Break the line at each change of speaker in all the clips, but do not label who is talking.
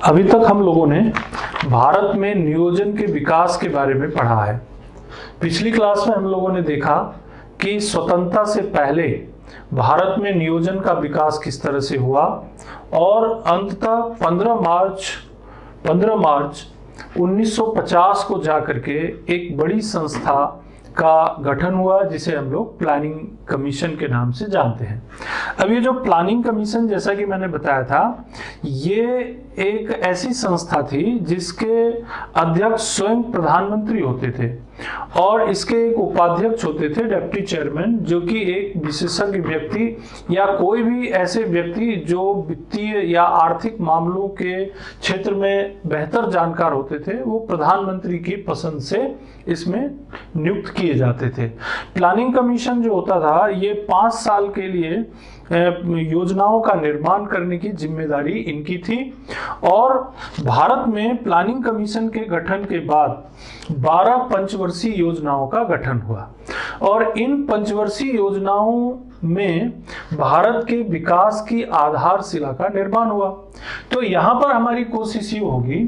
अभी तक हम लोगों ने भारत में नियोजन के विकास के बारे में पढ़ा है। पिछली क्लास में हम लोगों ने देखा कि स्वतंत्रता से पहले भारत में नियोजन का विकास किस तरह से हुआ और अंततः 15 मार्च 1950 को जाकर के एक बड़ी संस्था का गठन हुआ जिसे हम लोग प्लानिंग कमीशन के नाम से जानते हैं। अब ये जो प्लानिंग कमीशन, जैसा कि मैंने बताया था, ये एक ऐसी संस्था थी जिसके अध्यक्ष स्वयं प्रधानमंत्री होते थे और इसके एक उपाध्यक्ष होते थे डिप्टी चेयरमैन, जो कि एक विशेषज्ञ व्यक्ति या कोई भी ऐसे व्यक्ति जो वित्तीय या आर्थिक मामलों के क्षेत्र में बेहतर जानकार होते थे, वो प्रधानमंत्री की पसंद से इसमें नियुक्त किए जाते थे। प्लानिंग कमीशन जो होता था, ये 5 साल के लिए योजनाओं का निर्माण करने की जिम्मेदारी इनकी थी और भारत में प्लानिंग कमीशन के गठन के बाद 12 पंचवर्षीय योजनाओं का गठन हुआ और इन पंचवर्षीय योजनाओं में भारत के विकास की आधारशिला का निर्माण हुआ। तो यहाँ पर हमारी कोशिश ये होगी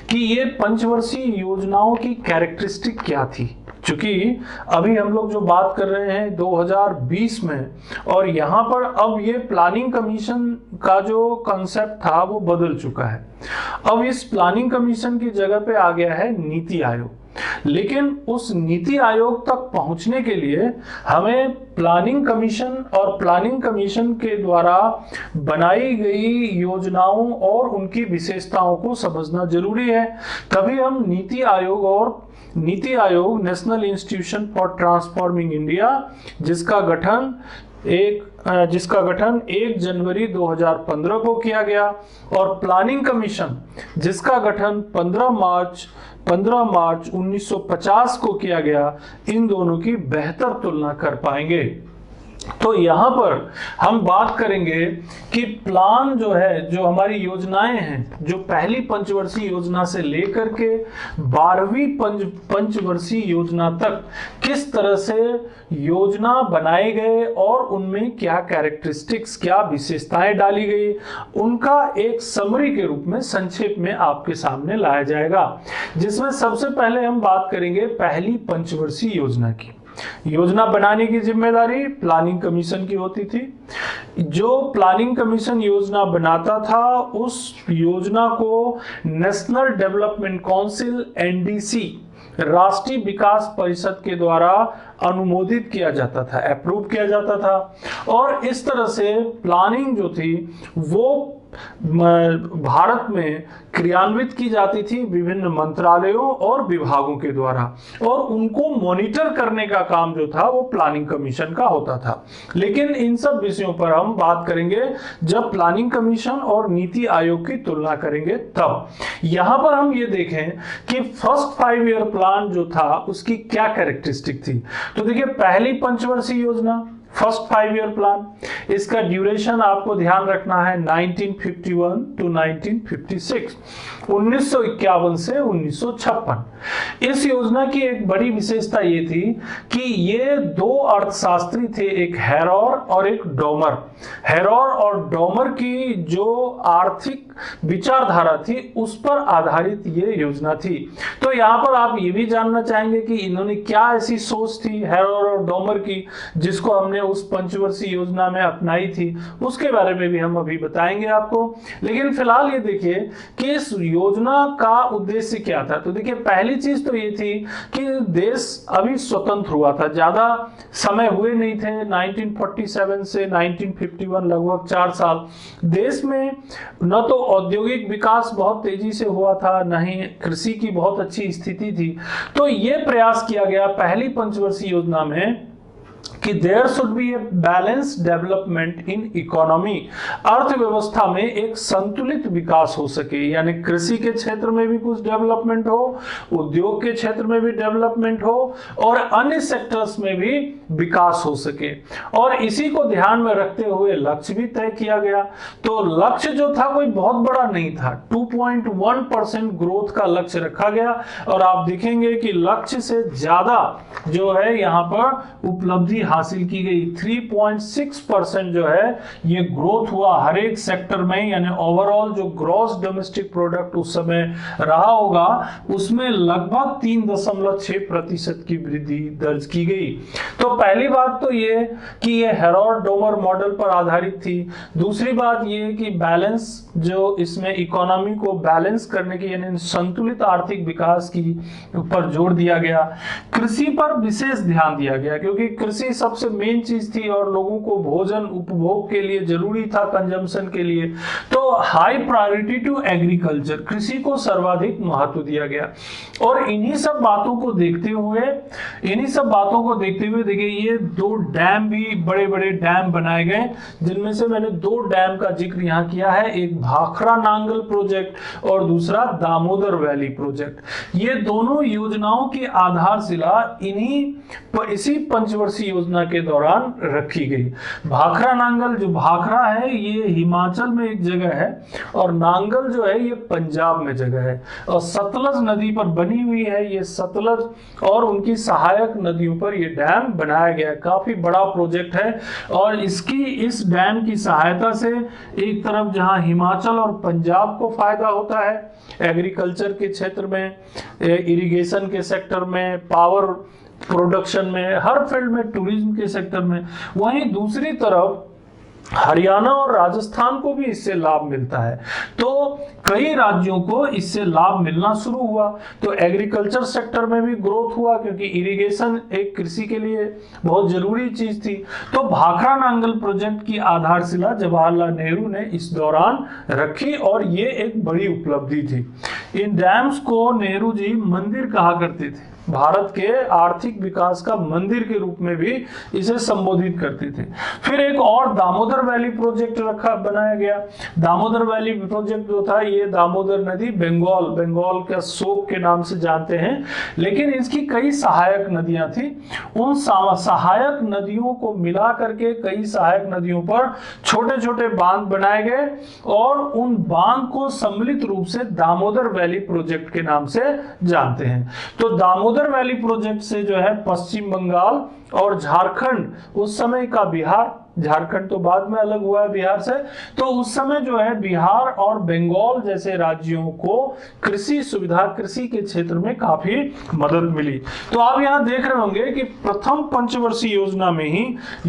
कि ये पंचवर्षीय योजनाओं की कैरेक्टरिस्टिक क्या थी, क्योंकि अभी हम लोग जो बात कर रहे हैं 2020 में, और यहाँ पर अब ये प्लानिंग कमीशन का जो कंसेप्ट था वो बदल चुका है। अब इस प्लानिंग कमीशन की जगह पे आ गया है नीति आयोग। लेकिन उस नीति आयोग तक पहुंचने के लिए हमें प्लानिंग कमीशन और प्लानिंग कमीशन के द्वारा बनाई गई योजनाओं और उनकी विशेषताओं को समझना जरूरी है। तभी हम NITI Aayog national institution for transforming India, जिसका गठन 1 जनवरी 2015 को किया गया, और प्लानिंग कमीशन जिसका गठन 15 मार्च 1950 को किया गया, इन दोनों की बेहतर तुलना कर पाएंगे। तो यहाँ पर हम बात करेंगे कि प्लान जो है, जो हमारी योजनाएं हैं, जो पहली पंचवर्षीय योजना से लेकर के 12वीं पंचवर्षीय योजना तक किस तरह से योजना बनाए गए और उनमें क्या कैरेक्टरिस्टिक्स, क्या विशेषताएं डाली गई, उनका एक समरी के रूप में संक्षेप में आपके सामने लाया जाएगा। जिसमें सबसे पहले हम बात करेंगे पहली पंचवर्षीय योजना की। योजना बनाने की जिम्मेदारी प्लानिंग कमीशन की होती थी। जो प्लानिंग कमीशन योजना बनाता था, उस योजना को नेशनल डेवलपमेंट काउंसिल NDC, राष्ट्रीय विकास परिषद के द्वारा अनुमोदित किया जाता था, अप्रूव किया जाता था। और इस तरह से प्लानिंग जो थी वो भारत में क्रियान्वित की जाती थी विभिन्न मंत्रालयों और विभागों के द्वारा, और उनको मॉनिटर करने का काम जो था वो प्लानिंग कमीशन का होता था। लेकिन इन सब विषयों पर हम बात करेंगे जब प्लानिंग कमीशन और नीति आयोग की तुलना करेंगे तब। यहां पर हम ये देखें कि फर्स्ट 5 ईयर प्लान जो था उसकी क्या कैरेक्टरिस्टिक थी। तो देखिए, पहली पंचवर्षीय योजना फर्स्ट 5 ईयर प्लान, इसका ड्यूरेशन आपको ध्यान रखना है 1951 टू 1956, 1951 से 1956। इस योजना की एक बड़ी विशेषता ये थी कि ये 2 अर्थशास्त्री थे, एक हैरोर और एक डोमर। हैरोर और डोमर की जो आर्थिक विचारधारा थी उस पर आधारित ये योजना थी। तो यहाँ पर आप ये भी जानना चाहेंगे कि इन्होंने क्या ऐसी सोच थी हैरोर और डोमर की जिसको हमने उस पंचवर्षीय योजना में अपनाई थी, उसके बारे में भी हम अभी बताएंगे आपको। लेकिन फिलहाल ये देखिए कि इस योजना का उद्देश्य क्या था। तो देखिए, पहली चीज तो ये थी कि देश अभी स्वतंत्र हुआ था, ज्यादा समय हुए नहीं थे, 1947 से 1951 लगभग 4 साल। देश में न तो औद्योगिक विकास बहुत तेजी से हुआ था, न ही कृषि की बहुत अच्छी स्थिति थी। तो ये प्रयास किया गया पहली पंचवर्षीय योजना में कि there should be a balanced development in economy, अर्थव्यवस्था में एक संतुलित विकास हो सके, यानी कृषि के क्षेत्र में भी कुछ डेवलपमेंट हो, उद्योग के क्षेत्र में भी डेवलपमेंट हो और अन्य सेक्टर्स में भी विकास हो सके। और इसी को ध्यान में रखते हुए लक्ष्य भी तय किया गया। तो लक्ष्य जो था कोई बहुत बड़ा नहीं था, 2.1% ग्रोथ का लक्ष्य रखा गया। और आप देखेंगे कि लक्ष्य से ज्यादा जो है यहाँ पर उपलब्धि हासिल की गई, 3.6% जो है ये ग्रोथ हुआ हर एक सेक्टर में। यानी ओवरऑल जो ग्रॉस डोमेस्टिक प्रोडक्ट उस समय रहा होगा उसमें लगभग 3.6% की वृद्धि दर्ज की गई। तो पहली बात तो ये कि ये हेरोल्ड डोमर मॉडल पर आधारित थी। दूसरी बात ये कि बैलेंस, जो इसमें इकोनॉमी को बैलेंस करने की यानी संतुलित आर्थिक विकास की ऊपर जोर दिया गया। कृषि पर विशेष ध्यान दिया गया क्योंकि कृषि सबसे मेन चीज थी और लोगों को भोजन उपभोग के लिए जरूरी था, कंजम्पशन के लिए। तो हाई प्रायोरिटी टू एग्रीकल्चर, कृषि को सर्वाधिक महत्व दिया गया। और इन्हीं सब बातों को देखते हुए देखिए ये 2 डैम भी, बड़े बड़े डैम बनाए गए, जिनमें से मैंने 2 डैम का जिक्र यहाँ किया है, एक भाखड़ा नांगल प्रोजेक्ट और दूसरा दामोदर वैली प्रोजेक्ट। ये दोनों योजनाओं की आधारशिला इसी पंचवर्षीय योजना के दौरान रखी गई। भाखड़ा नांगल, जो भाखड़ा है ये हिमाचल में एक जगह है और नांगल जो है ये पंजाब में जगह है और सतलज नदी पर बनी हुई है। ये सतलज और उनकी सहायक नदियों पर ये डैम बनाया गया है। काफी बड़ा प्रोजेक्ट है और इस डैम की सहायता से एक तरफ जहां हिमाचल और पंजाब को फायदा होता है एग्रीकल्चर के क्षेत्र में, इरिगेशन के सेक्टर में, पावर प्रोडक्शन में, हर फील्ड में, टूरिज्म के सेक्टर में, वहीं दूसरी तरफ हरियाणा और राजस्थान को भी इससे लाभ मिलता है। तो कई राज्यों को इससे लाभ मिलना शुरू हुआ। तो एग्रीकल्चर सेक्टर में भी ग्रोथ हुआ क्योंकि इरिगेशन एक कृषि के लिए बहुत जरूरी चीज थी। तो भाखड़ा नांगल प्रोजेक्ट की आधारशिला जवाहरलाल नेहरू ने इस दौरान रखी और ये एक बड़ी उपलब्धि थी। इन डैम्स को नेहरू जी मंदिर कहा करते थे, भारत के आर्थिक विकास का मंदिर के रूप में भी इसे संबोधित करते थे। फिर एक और दामोदर वैली प्रोजेक्ट बनाया गया। दामोदर वैली प्रोजेक्ट जो था ये दामोदर नदी बंगाल का शोक के नाम से जानते हैं, लेकिन इसकी कई सहायक नदियां थी। उन सहायक नदियों को मिला करके कई सहायक नदियों पर छोटे छोटे बांध बनाए गए और उन बांध को सम्मिलित रूप से दामोदर वैली प्रोजेक्ट के नाम से जानते हैं। तो दामोदर वैली प्रोजेक्ट से जो है पश्चिम बंगाल और झारखंड, उस समय का बिहार, झारखंड तो बाद में अलग हुआ है बिहार से, तो उस समय जो है बिहार और बंगाल जैसे राज्यों को कृषि सुविधा, कृषि के क्षेत्र में काफी मदद मिली। तो आप यहाँ देख रहे होंगे कि प्रथम पंचवर्षीय योजना में ही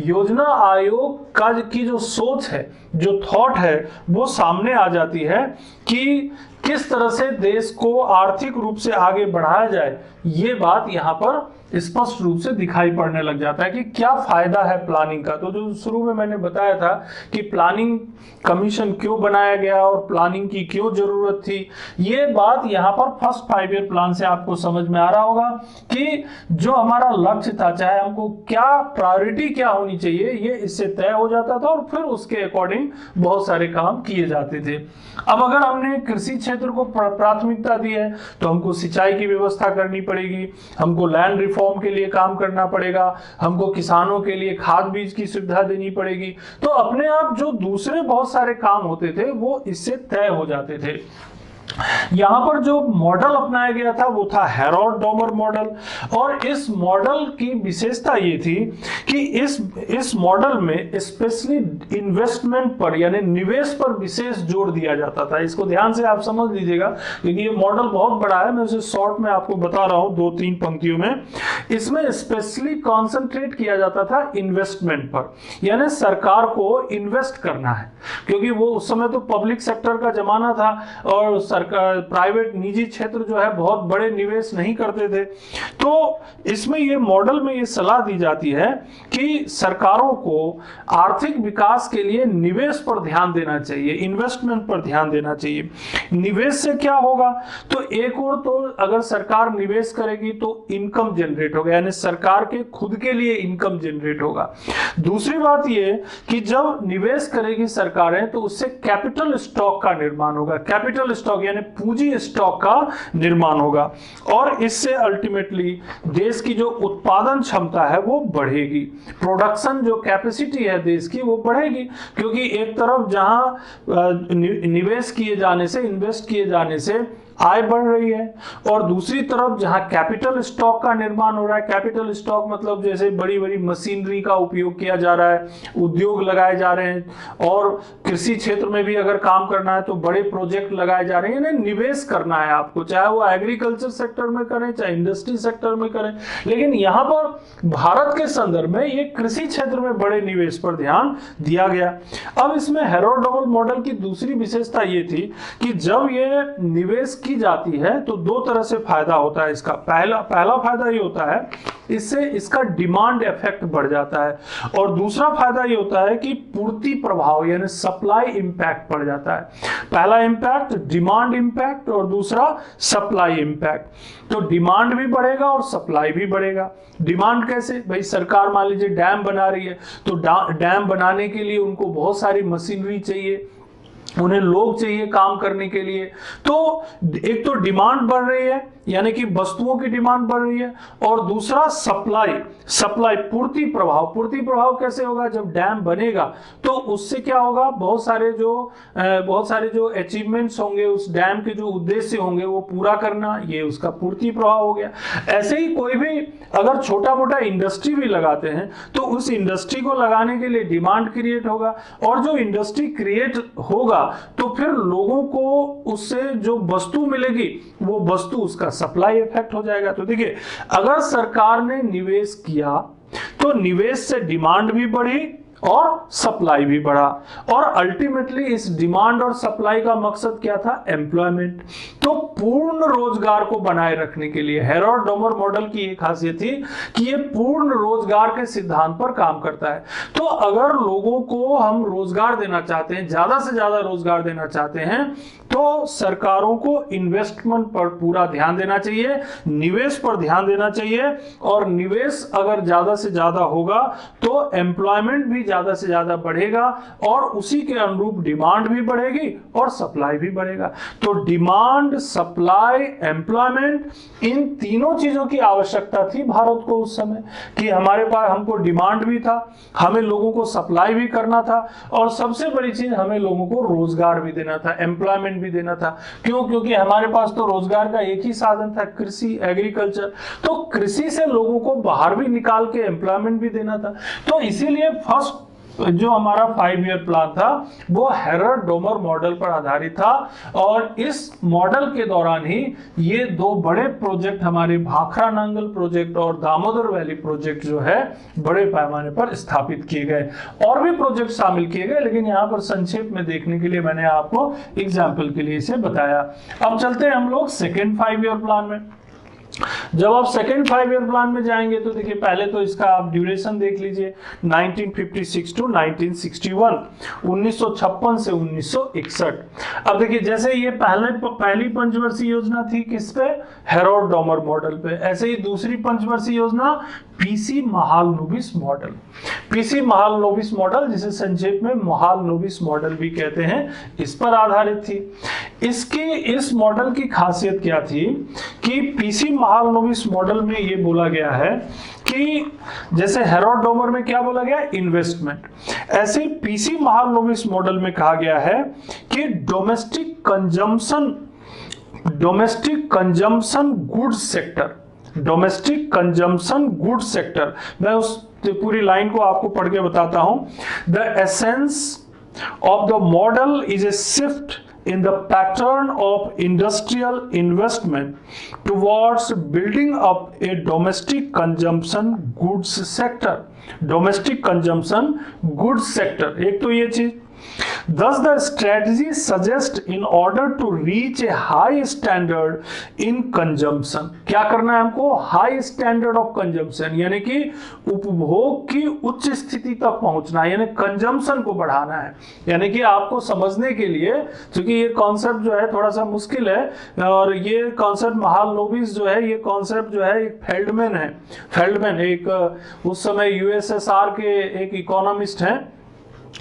योजना आयोग का की जो सोच है, जो थॉट है, वो सामने आ जाती है कि किस तरह से देश को आर्थिक रूप से आगे बढ़ाया जाए। ये बात यहाँ पर स्पष्ट रूप से दिखाई पड़ने लग जाता है कि क्या फायदा है प्लानिंग का। तो जो शुरू में मैंने बताया था कि प्लानिंग कमीशन क्यों बनाया गया और प्लानिंग की क्यों जरूरत थी, ये बात यहाँ पर फर्स्ट 5 ईयर प्लान से आपको समझ में आ रहा होगा कि जो हमारा लक्ष्य था, चाहे हमको क्या प्रायोरिटी क्या होनी चाहिए, ये इससे तय हो जाता था और फिर उसके अकॉर्डिंग बहुत सारे काम किए जाते थे। अब अगर हमने कृषि क्षेत्र को प्राथमिकता दी है तो हमको सिंचाई की व्यवस्था करनी पड़ेगी, हमको लैंड रिफॉर्म के लिए काम करना पड़ेगा, हमको किसानों के लिए खाद बीज की सुविधा देनी पड़ेगी। तो अपने आप जो दूसरे बहुत सारे काम होते थे वो इससे तय हो जाते थे। यहां पर जो मॉडल अपनाया गया था वो था हेरोल्ड डोमर मॉडल और इस मॉडल की विशेषता ये थी कि इस मॉडल में स्पेशली इन्वेस्टमेंट पर यानी निवेश पर विशेष जोर दिया जाता था। इसको ध्यान से आप समझ लीजिएगा क्योंकि ये मॉडल बहुत बड़ा है, मैं उसे शॉर्ट में आपको बता रहा हूं 2-3 पंक्तियों में। इसमें स्पेशली कॉन्सेंट्रेट किया जाता था इन्वेस्टमेंट पर, यानी सरकार को इन्वेस्ट करना है क्योंकि वो उस समय तो पब्लिक सेक्टर का जमाना था और प्राइवेट निजी क्षेत्र जो है बहुत बड़े निवेश नहीं करते थे। तो इसमें ये मॉडल में ये सलाह दी जाती है कि सरकारों को आर्थिक विकास के लिए निवेश पर ध्यान देना चाहिए, इन्वेस्टमेंट पर ध्यान देना चाहिए। निवेश से क्या होगा, तो एक और तो अगर सरकार निवेश करेगी तो इनकम जनरेट होगा, यानी सरकार के खुद के लिए इनकम जनरेट होगा। दूसरी बात ये कि जब निवेश करेगी सरकारें तो उससे कैपिटल स्टॉक का निर्माण होगा। कैपिटल स्टॉक स्टॉक यानी पूंजी स्टॉक का निर्माण होगा, और इससे अल्टीमेटली देश की जो उत्पादन क्षमता है वो बढ़ेगी, प्रोडक्शन जो कैपेसिटी है देश की वो बढ़ेगी, क्योंकि एक तरफ जहां निवेश किए जाने से, इन्वेस्ट किए जाने से आय बढ़ रही है, और दूसरी तरफ जहां कैपिटल स्टॉक का निर्माण हो रहा है, कैपिटल स्टॉक मतलब जैसे बड़ी बड़ी मशीनरी का उपयोग किया जा रहा है, उद्योग लगाए जा रहे हैं, और कृषि क्षेत्र में भी अगर काम करना है तो बड़े प्रोजेक्ट लगाए जा रहे हैं, यानी निवेश करना है आपको, चाहे वो एग्रीकल्चर सेक्टर में करें चाहे इंडस्ट्री सेक्टर में करें। लेकिन यहाँ पर भारत के संदर्भ में ये कृषि क्षेत्र में बड़े निवेश पर ध्यान दिया गया। अब इसमें हेरोल्ड डोमर मॉडल की दूसरी विशेषता ये थी कि जब ये निवेश की जाती है तो दो तरह से फायदा होता है इसका। पहला फायदा ये होता है, इससे इसका डिमांड इफेक्ट बढ़ जाता है, और दूसरा फायदा ये होता है कि पूर्ति प्रभाव यानी सप्लाई इंपैक्ट बढ़ जाता है। पहला इंपैक्ट डिमांड इंपैक्ट और दूसरा सप्लाई इंपैक्ट। तो डिमांड भी बढ़ेगा और सप्लाई भी बढ़ेगा। डिमांड कैसे? भाई सरकार मान लीजिए डैम बना रही है, तो डैम बनाने के लिए उनको बहुत सारी मशीनरी चाहिए, उन्हें लोग चाहिए काम करने के लिए। तो एक तो डिमांड बढ़ रही है यानी कि वस्तुओं की डिमांड बढ़ रही है, और दूसरा सप्लाई पूर्ति प्रभाव कैसे होगा? जब डैम बनेगा तो उससे क्या होगा, बहुत सारे जो अचीवमेंट्स होंगे, उस डैम के जो उद्देश्य होंगे वो पूरा करना, ये उसका पूर्ति प्रभाव हो गया। ऐसे ही कोई भी अगर छोटा मोटा इंडस्ट्री भी लगाते हैं तो उस इंडस्ट्री को लगाने के लिए डिमांड क्रिएट होगा, और जो इंडस्ट्री क्रिएट होगा तो फिर लोगों को उससे जो वस्तु मिलेगी वो वस्तु उसका सप्लाई इफेक्ट हो जाएगा। तो देखिए, अगर सरकार ने निवेश किया तो निवेश से डिमांड भी बढ़ी और सप्लाई भी बढ़ा, और अल्टीमेटली इस डिमांड और सप्लाई का मकसद क्या था? एम्प्लॉयमेंट। तो पूर्ण रोजगार को बनाए रखने के लिए हेरोल्ड डोमर मॉडल की एक खासियत थी कि ये पूर्ण रोजगार के सिद्धांत पर काम करता है। तो अगर लोगों को हम रोजगार देना चाहते हैं, ज्यादा से ज्यादा रोजगार देना चाहते हैं, तो सरकारों को इन्वेस्टमेंट पर पूरा ध्यान देना चाहिए, निवेश पर ध्यान देना चाहिए, और निवेश अगर ज्यादा से ज्यादा होगा तो एम्प्लॉयमेंट भी ज्यादा से ज्यादा बढ़ेगा, और उसी के अनुरूप डिमांड भी बढ़ेगी और सप्लाई भी बढ़ेगा। तो डिमांड, सप्लाई, एम्प्लॉयमेंट, इन तीनों चीजों की आवश्यकता थी भारत को उस समय, कि हमारे पास हमको डिमांड भी था, हमें लोगों को सप्लाई भी करना था, और सबसे बड़ी चीज हमें लोगों को रोजगार भी देना था, एम्प्लॉयमेंट भी देना था। क्यों? क्योंकि हमारे पास तो रोजगार का एक ही साधन था, कृषि, एग्रीकल्चर। तो कृषि से लोगों को बाहर भी निकाल के एम्प्लॉयमेंट भी देना था। तो इसीलिए फर्स्ट जो हमारा 5 ईयर प्लान था वो हेरोल्ड डोमर मॉडल पर आधारित था, और इस मॉडल के दौरान ही ये दो बड़े प्रोजेक्ट, हमारे भाखरा नांगल प्रोजेक्ट और दामोदर वैली प्रोजेक्ट जो है बड़े पैमाने पर स्थापित किए गए। और भी प्रोजेक्ट शामिल किए गए, लेकिन यहाँ पर संक्षेप में देखने के लिए मैंने आपको एग्जाम्पल के लिए इसे बताया। अब चलते हैं हम लोग सेकेंड 5 ईयर प्लान में। जब आप सेकेंड 5 ईयर प्लान में जाएंगे तो देखिए, पहले तो इसका आप ड्यूरेशन देख लीजिए, 1956 टू 1961, 1956 से 1961। अब देखिए, जैसे ये पहली पंचवर्षीय योजना थी किस पे? हेरोल्ड डोमर मॉडल पे। ऐसे ही दूसरी पंचवर्षीय योजना PC Mahalanobis model. PC Mahalanobis model, जिसे संक्षेप में महालनोबिस मॉडल भी कहते हैं, इस पर आधारित थी। इस मॉडल की खासियत क्या थी कि पीसी महालनोबिस मॉडल में ये बोला गया है कि जैसे हेरोल्ड डोमर में क्या बोला गया? इन्वेस्टमेंट। ऐसे पीसी महालनोबिस मॉडल में कहा गया है कि डोमेस्टिक कंजम्पशन गुड्स सेक्टर, मैं उस पूरी लाइन को आपको पढ़ के बताता हूं। The essence of the model is a shift in the pattern of industrial investment towards building up a domestic consumption goods sector। एक तो ये चीज। Thus the strategy suggests in order to reach a high standard in consumption, क्या करना है हमको? High standard of consumption, यानी कि उपभोग की उच्च स्थिति तक पहुंचना, यानी कंजम्पशन को बढ़ाना है। यानी कि आपको समझने के लिए, क्योंकि ये कॉन्सेप्ट जो है थोड़ा सा मुश्किल है, और ये कॉन्सेप्ट महालनोबिस जो है, ये कॉन्सेप्ट जो है एक फेल्डमैन एक उस समय यूएसएसआर के एक इकोनॉमिस्ट हैं,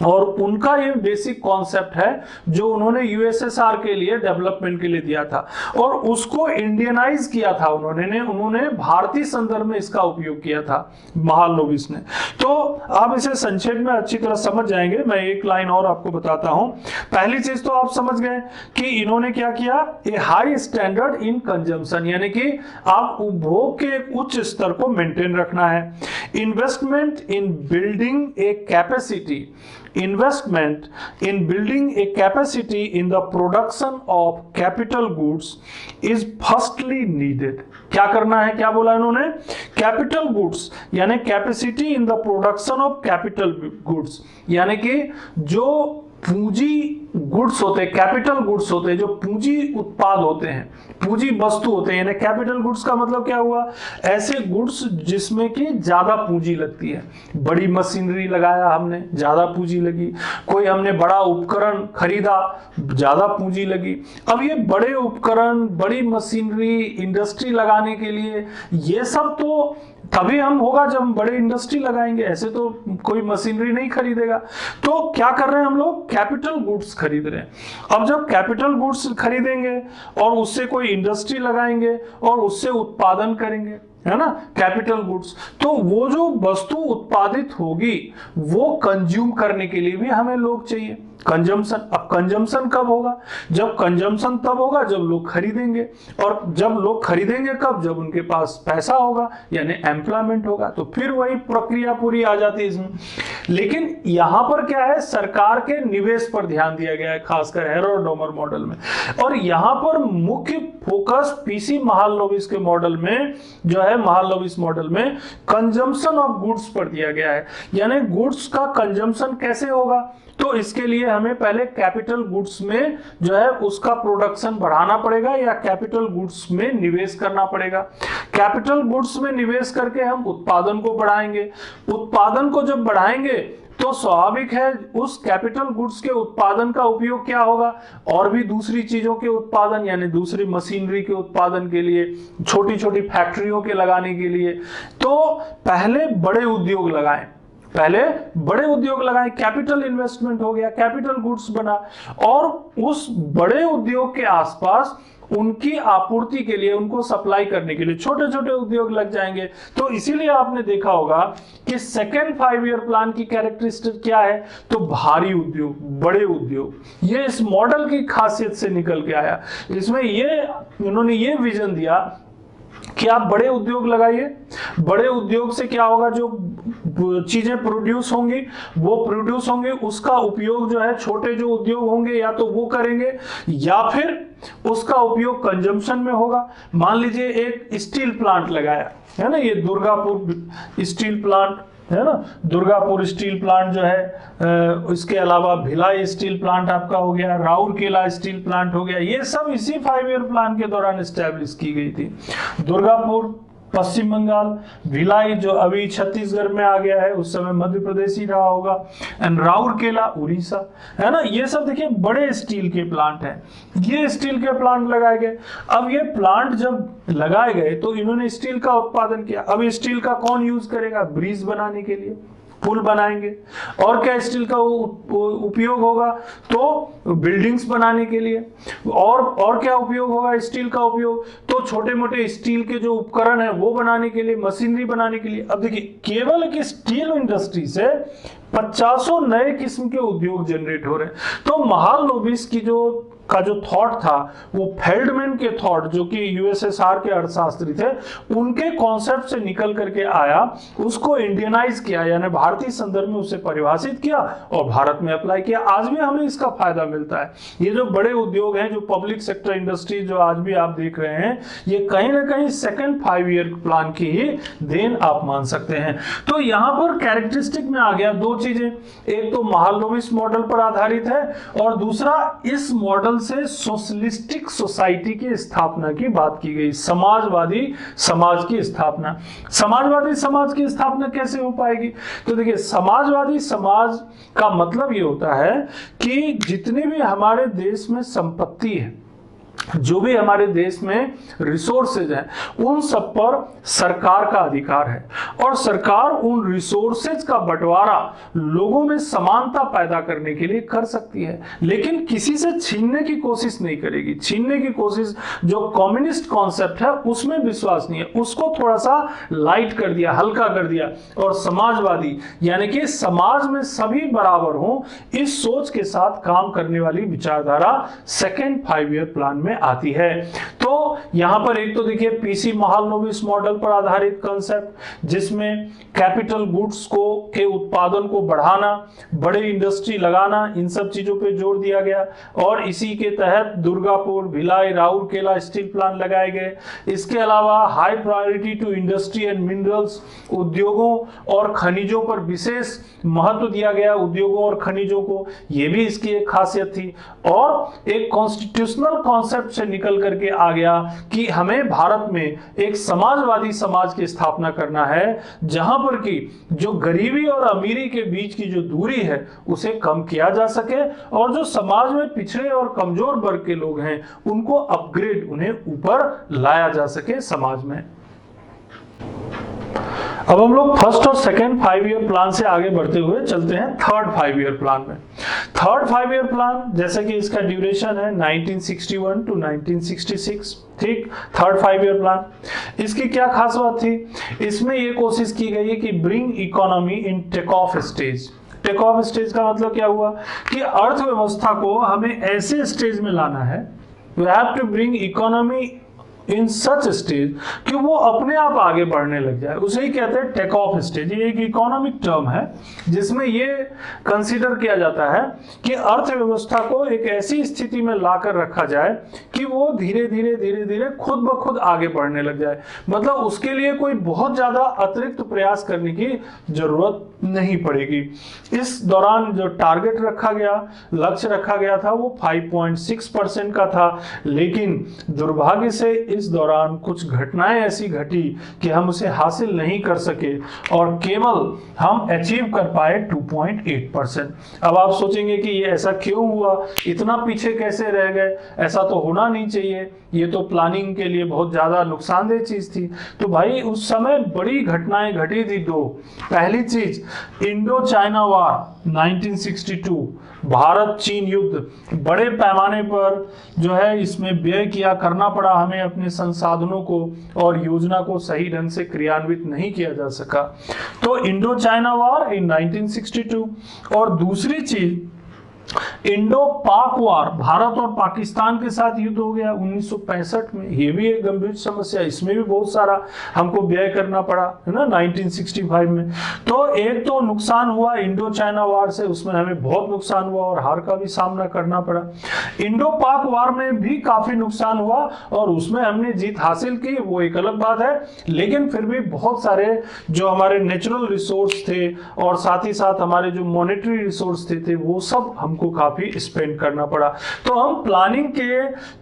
और उनका ये बेसिक कॉन्सेप्ट है जो उन्होंने यूएसएसआर के लिए डेवलपमेंट के लिए दिया था और उसको इंडियनाइज किया था उन्होंने भारतीय संदर्भ में इसका उपयोग किया था महालनोबिस ने। तो आप इसे संक्षेप में अच्छी तरह समझ जाएंगे। मैं एक लाइन और आपको बताता हूं। पहली चीज तो आप समझ गए कि इन्होंने क्या किया, ए हाई स्टैंडर्ड इन कंजम्पशन, यानी कि आप उपभोग के एक उच्च स्तर को मेंटेन रखना है। Investment in building a capacity, investment in building a capacity in the production of capital goods is firstly needed। क्या करना है, क्या बोला इन्होंने, कैपिटल गुड्स यानी capacity in the production of capital goods, यानी कि जो पूंजी गुड्स होते हैं, कैपिटल गुड्स होते हैं, जो पूंजी उत्पाद होते हैं, पूंजी वस्तु होते हैं, यानी कैपिटल गुड्स का मतलब क्या हुआ, ऐसे गुड्स जिसमें कि ज्यादा पूंजी लगती है। बड़ी मशीनरी लगाया हमने, ज्यादा पूंजी लगी। कोई हमने बड़ा उपकरण खरीदा, ज्यादा पूंजी लगी। अब ये बड़े उपकरण, बड़ी मशीनरी, इंडस्ट्री लगाने के लिए ये सब तो तभी हम होगा जब हम बड़े इंडस्ट्री लगाएंगे, ऐसे तो कोई मशीनरी नहीं खरीदेगा। तो क्या कर रहे हैं हम लोग, कैपिटल गुड्स खरीद रहे हैं। अब जब कैपिटल गुड्स खरीदेंगे और उससे कोई इंडस्ट्री लगाएंगे और उससे उत्पादन करेंगे, है ना, कैपिटल गुड्स, तो वो जो वस्तु उत्पादित होगी वो कंज्यूम करने के लिए भी हमें लोग चाहिए, कंजम्पशन। अब कंजम्पशन कब होगा, जब कंजम्पशन तब होगा जब लोग खरीदेंगे, और जब लोग खरीदेंगे कब, जब उनके पास पैसा होगा यानी एम्प्लॉयमेंट होगा। तो फिर वही प्रक्रिया पूरी आ जाती है इसमें। लेकिन यहां पर क्या है, सरकार के निवेश पर ध्यान दिया गया है, खासकर हैरोल्ड डोमर मॉडल में। और यहां पर मुख्य फोकस पीसी महालनोबिस के मॉडल में जो है, महालनोबिस मॉडल में कंजम्पशन ऑफ गुड्स पर दिया गया है, यानी गुड्स का कंजम्पशन कैसे होगा। तो इसके लिए हमें पहले कैपिटल गुड्स में जो है उसका प्रोडक्शन बढ़ाना पड़ेगा या कैपिटल गुड्स में निवेश करना पड़ेगा। कैपिटल गुड्स में निवेश करके हम उत्पादन को बढ़ाएंगे। उत्पादन को जब बढ़ाएंगे तो स्वाभाविक है उस कैपिटल गुड्स के उत्पादन का उपयोग क्या होगा, और भी दूसरी चीजों के उत्पादन, यानी दूसरी मशीनरी के उत्पादन के लिए, छोटी छोटी फैक्ट्रियों के लगाने के लिए। तो पहले बड़े उद्योग लगाएं, कैपिटल इन्वेस्टमेंट हो गया, कैपिटल गुड्स बना, और उस बड़े उद्योग के आसपास उनकी आपूर्ति के लिए, उनको सप्लाई करने के लिए छोटे छोटे उद्योग लग जाएंगे। तो इसीलिए आपने देखा होगा कि सेकेंड 5 ईयर प्लान की कैरेक्टरिस्टिक क्या है, तो भारी उद्योग, बड़े उद्योग। ये इस मॉडल की खासियत से निकल के आया। इसमें ये उन्होंने ये विजन दिया कि आप बड़े उद्योग लगाइए। बड़े उद्योग से क्या होगा, जो चीजें प्रोड्यूस होंगी वो प्रोड्यूस होंगे, उसका उपयोग जो है छोटे जो उद्योग होंगे या तो वो करेंगे या फिर उसका उपयोग कंजम्पशन में होगा। मान लीजिए एक स्टील प्लांट लगाया है ना, ये दुर्गापुर स्टील प्लांट है ना, दुर्गापुर स्टील प्लांट जो है, इसके अलावा भिलाई स्टील प्लांट आपका हो गया, राउरकेला स्टील प्लांट हो गया। ये सब इसी 5 ईयर प्लान के दौरान एस्टेब्लिश की गई थी। दुर्गापुर पश्चिम बंगाल, भिलाई जो अभी छत्तीसगढ़ में आ गया है, उस समय मध्य प्रदेश ही रहा होगा, एंड राउरकेला उड़ीसा, है ना। ये सब देखिए बड़े स्टील के प्लांट हैं। ये स्टील के प्लांट लगाए गए। अब ये प्लांट जब लगाए गए तो इन्होंने स्टील का उत्पादन किया। अब स्टील का कौन यूज करेगा, ब्रिज बनाने के लिए, पुल बनाएंगे। और क्या स्टील का उपयोग होगा, तो बिल्डिंग्स बनाने के लिए। और क्या उपयोग होगा स्टील का उपयोग, तो छोटे मोटे स्टील के जो उपकरण है वो बनाने के लिए, मशीनरी बनाने के लिए। अब देखिए केवल एक स्टील इंडस्ट्री से 50 नए किस्म के उद्योग जनरेट हो रहे हैं। तो महालनोबिस की जो थॉट था वो फेल्डमैन के थॉट, जो कि यूएसएसआर के अर्थशास्त्री थे, उनके कॉन्सेप्ट से निकल करके आया, उसको इंडियनाइज किया, यानी भारतीय संदर्भ में उसे परिभाषित किया और भारत में अप्लाई किया। आज भी हमें इसका फायदा मिलता है। ये जो बड़े उद्योग हैं, जो पब्लिक सेक्टर इंडस्ट्री जो आज भी आप देख रहे हैं, ये कहीं ना कहीं सेकेंड 5 ईयर प्लान की ही देन आप मान सकते हैं। तो यहाँ पर कैरेक्टरिस्टिक में आ गया दो चीजें, एक तो महालनोबिस मॉडल पर आधारित है और दूसरा इस मॉडल से सोशलिस्टिक सोसाइटी की स्थापना की बात की गई, समाजवादी समाज की स्थापना। समाजवादी समाज की स्थापना कैसे हो पाएगी, तो देखिए समाजवादी समाज का मतलब ये होता है कि जितनी भी हमारे देश में संपत्ति है, जो भी हमारे देश में रिसोर्सेज हैं उन सब पर सरकार का अधिकार है और सरकार उन रिसोर्सेज का बंटवारा लोगों में समानता पैदा करने के लिए कर सकती है, लेकिन किसी से छीनने की कोशिश नहीं करेगी। छीनने की कोशिश, जो कम्युनिस्ट कॉन्सेप्ट है उसमें विश्वास नहीं है, उसको थोड़ा सा लाइट कर दिया, हल्का कर दिया। और समाजवादी यानी कि समाज में सभी बराबर हों, इस सोच के साथ काम करने वाली विचारधारा सेकेंड 5 ईयर प्लान में आती है। तो यहां पर एक तो देखिए पीसी महालनोबिस मॉडल पर आधारित कॉन्सेप्ट, जिसमें कैपिटल गुड्स को के उत्पादन को बढ़ाना, बड़े इंडस्ट्री लगाना, इन सब चीजों पे जोर दिया गया और इसी के तहत दुर्गापुर, भिलाई, राउरकेला स्टील प्लांट लगाए गए। इसके अलावा high priority to industry and minerals, उद्योगों और खनिजों पर विशेष महत्व दिया गया, उद्योगों और खनिजों को, यह भी इसकी एक खासियत थी। और एक कॉन्स्टिट्यूशनल कॉन्सेप्ट से निकल करके आ गया कि हमें भारत में एक समाजवादी समाज की स्थापना करना है, जहां पर कि जो गरीबी और अमीरी के बीच की जो दूरी है उसे कम किया जा सके और जो समाज में पिछड़े और कमजोर वर्ग के लोग हैं उनको अपग्रेड, उन्हें ऊपर लाया जा सके समाज में। अब हम लोग फर्स्ट और सेकेंड 5 ईयर प्लान से आगे बढ़ते हुए चलते हैं थर्ड 5 ईयर प्लान में। थर्ड 5 ईयर प्लान, जैसे कि इसका ड्यूरेशन है 1961 टू 1966, ठीक। थर्ड 5 ईयर प्लान, इसकी क्या खास बात थी? इसमें यह कोशिश की गई है कि bring economy in take off stage. Take off stage का मतलब क्या हुआ कि अर्थव्यवस्था को हमें ऐसे स्टेज में लाना है, we have to bring economy in such stage कि वो अपने आप आगे बढ़ने लग जाए। उसे ही कहते हैं टेक ऑफ स्टेज। ये एक इकोनॉमिक टर्म है जिसमें ये कंसीडर किया जाता है कि अर्थव्यवस्था को एक ऐसी स्थिति में लाकर रखा जाए कि वो धीरे धीरे खुद ब खुद आगे बढ़ने लग जाए। मतलब उसके लिए कोई बहुत ज्यादा अतिरिक्त प्रयास करने की जरूरत नहीं पड़ेगी। इस दौरान जो टारगेट रखा गया, लक्ष्य रखा गया था, वो 5.6% का था, लेकिन दुर्भाग्य से इस दौरान कुछ घटनाएं ऐसी घटी कि हम उसे हासिल नहीं कर सके और केवल हम अचीव कर पाए 2.8%। अब आप सोचेंगे कि ये ऐसा क्यों हुआ, इतना पीछे कैसे रह गए, ऐसा तो होना नहीं चाहिए, ये तो प्लानिंग के लिए बहुत ज्यादा नुकसानदेह चीज थी। तो भाई उस समय बड़ी घटनाएं घटी थी दो। पहली चीज, इंडो चाइना वार 1962, भारत चीन युद्ध, बड़े पैमाने पर जो है इसमें व्यय किया करना पड़ा हमें अपने संसाधनों को और योजना को सही ढंग से क्रियान्वित नहीं किया जा सका। तो इंडो चाइना वार इन 1962। और दूसरी चीज, इंडो पाक वार, भारत और पाकिस्तान के साथ युद्ध हो गया 1965 में। ये भी एक गंभीर समस्या, इसमें भी बहुत सारा हमको व्यय करना पड़ा, है ना, 1965 में। तो एक तो नुकसान हुआ इंडो चाइना वार से, उसमें हमें बहुत नुकसान हुआ और हार का भी सामना करना पड़ा। इंडो पाक वार में भी काफी नुकसान हुआ और उसमें हमने जीत हासिल की, वो एक अलग बात है, लेकिन फिर भी बहुत सारे जो हमारे नेचुरल रिसोर्स थे और साथ ही साथ हमारे जो मॉनेटरी रिसोर्स थे वो सब हमको काफी स्पेंड करना पड़ा। तो हम प्लानिंग के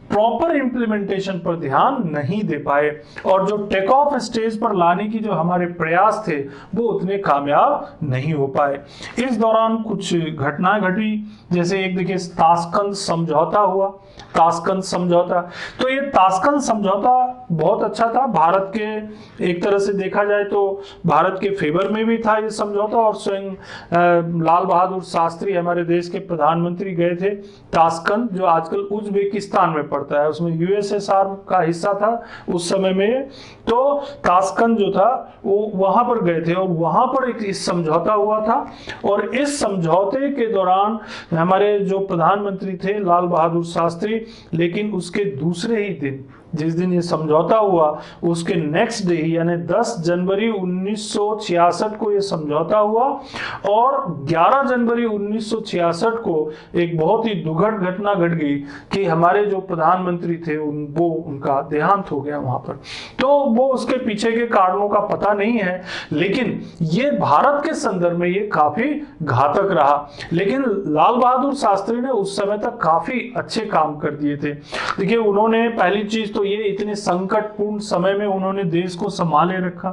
प्रॉपर इंप्लीमेंटेशन पर ध्यान नहीं दे पाए और जो टेक ऑफ स्टेज पर लाने की जो हमारे प्रयास थे वो उतने कामयाब नहीं हो पाए। इस दौरान कुछ घटनाएं घटी, जैसे एक देखिए ताशकंद समझौता हुआ। ताशकंद समझौता, तो ये ताशकंद समझौता बहुत अच्छा था, भारत के एक तरह से देखा जाए तो भारत के फेवर में भी था ये समझौता और स्वयं लाल बहादुर शास्त्री हमारे देश के प्रधानमंत्री गए थे ताशकंद, जो आजकल उज्बेकिस्तान में पड़ता है, उसमें यूएसएसआर का हिस्सा था उस समय में। तो ताशकंद जो था वो वहां पर गए थे और वहां पर एक इस समझौता हुआ था और इस समझौते के दौरान हमारे जो प्रधानमंत्री थे लाल बहादुर शास्त्री, लेकिन उसके दूसरे ही दिन, जिस दिन ये समझौता हुआ उसके नेक्स्ट डे यानी 10 जनवरी 1966 को ये समझौता हुआ और 11 जनवरी 1966 को एक बहुत ही दुखद घटना घट गई कि हमारे जो प्रधानमंत्री थे उनका देहांत हो गया वहां पर। तो वो उसके पीछे के कारणों का पता नहीं है, लेकिन ये भारत के संदर्भ में ये काफी घातक रहा। लेकिन लाल बहादुर शास्त्री ने उस समय तक काफी अच्छे काम कर दिए थे। देखिए उन्होंने पहली चीज तो ये इतने संकटपूर्ण समय में उन्होंने देश को संभाले रखा।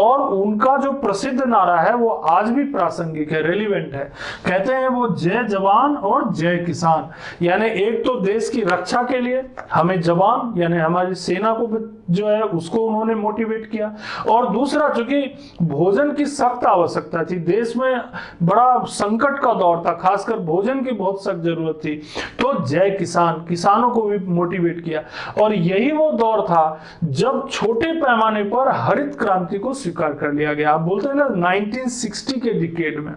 और उनका जो प्रसिद्ध नारा है वो आज भी प्रासंगिक है, रेलिवेंट है। कहते हैं वो जय जवान और जय किसान, यानी एक तो देश की रक्षा के लिए हमें जवान यानी हमारी सेना को जो है उसको उन्होंने मोटिवेट किया, और दूसरा चूंकि भोजन की सख्त आवश्यकता थी, देश में बड़ा संकट का दौर था, खासकर भोजन की बहुत सख्त जरूरत थी, तो जय किसान, किसानों को भी मोटिवेट किया। और यही वो दौर था जब छोटे पैमाने पर हरित क्रांति को स्वीकार कर लिया गया। आप बोलते हैं ना 1960 के डिकेड में,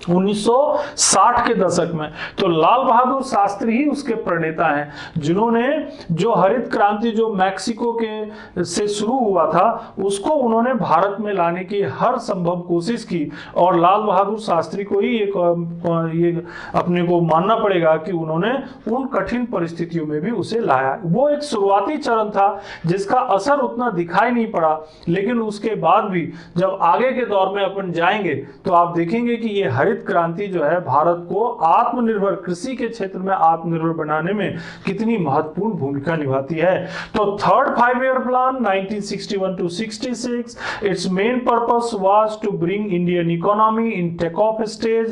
1960 के दशक में, तो लाल बहादुर शास्त्री ही उसके प्रणेता हैं, जिन्होंने जो हरित क्रांति जो मैक्सिको के से शुरू हुआ था उसको उन्होंने भारत में लाने की हर संभव कोशिश की। और लाल बहादुर शास्त्री को ही ये अपने को मानना पड़ेगा कि उन्होंने उन कठिन परिस्थितियों में भी उसे लाया। वो एक शुरुआती चरण था जिसका असर उतना दिखाई नहीं पड़ा, लेकिन उसके बाद भी जब आगे के दौर में अपन जाएंगे तो आप देखेंगे कि ये हरित क्रांति जो है भारत को आत्मनिर्भर, कृषि के क्षेत्र में आत्मनिर्भर बनाने में कितनी महत्वपूर्ण भूमिका निभाती है। तो third 5-year plan 1961 to 66, its main purpose was to bring Indian economy in take-off stage,